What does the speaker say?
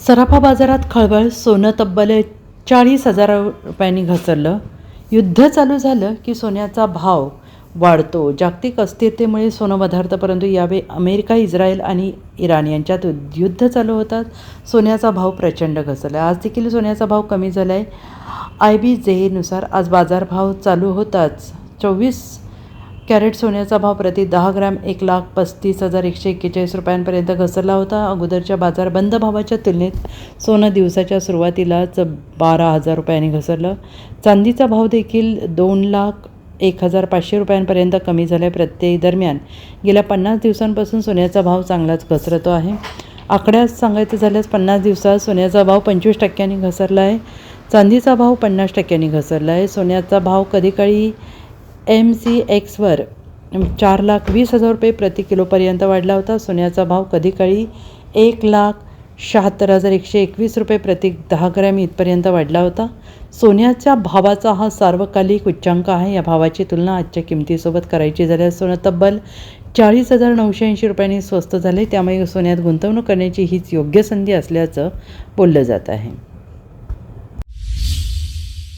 सराफा बाजारात खळबळ, सोनं तब्बल 40,000 रुपयांनी घसरलं. युद्ध चालू झालं की सोन्याचा भाव वाढतो. जागतिक अस्थिरतेमुळे सोनं वधारतं, परंतु यावेळी अमेरिका, इस्रायल आणि इराण यांच्यात युद्ध चालू होतात. सोन्याचा भाव प्रचंड घसरला. आज देखील सोन्याचा भाव कमी झाला आहे. IBJ आज बाजारभाव चालू होताच 24 कॅरेट सोन्याचा भाव प्रति 10 ग्रॅम 1,35,141 रुपयांपर्यंत घसरला होता. अगोदरच्या बाजार बंद भावाच्या तुलनेत सोनं दिवसाच्या सुरुवातीलाच 12,000 रुपयांनी घसरलं. चांदीचा भाव देखील 2,01,500 रुपयांपर्यंत कमी झाला आहे. प्रत्येक दरम्यान गेल्या 50 दिवसांपासून सोन्याचा भाव चांगलाच घसरतो आहे. आकड्यात सांगायचं झाल्यास 50 दिवसात सोन्याचा भाव 25% घसरला आहे. चांदीचा भाव 50% घसरला आहे. सोन्याचा भाव कधीकाळी MCXवर 4,20,000 रुपये प्रति किलोपर्यंत वाढला होता. सोन्याचा भाव कधीकाळी 1,76,121 रुपये प्रति 10 ग्रॅम इथपर्यंत वाढला होता. सोन्याच्या भावाचा हा सार्वकालिक उच्चांक आहे. या भावाची तुलना आजच्या किमतीसोबत करायची झाल्यास सोनं तब्बल 40,980 रुपयांनी स्वस्त झाले. त्यामुळे सोन्यात गुंतवणूक करण्याची हीच योग्य संधी असल्याचं बोललं जात आहे.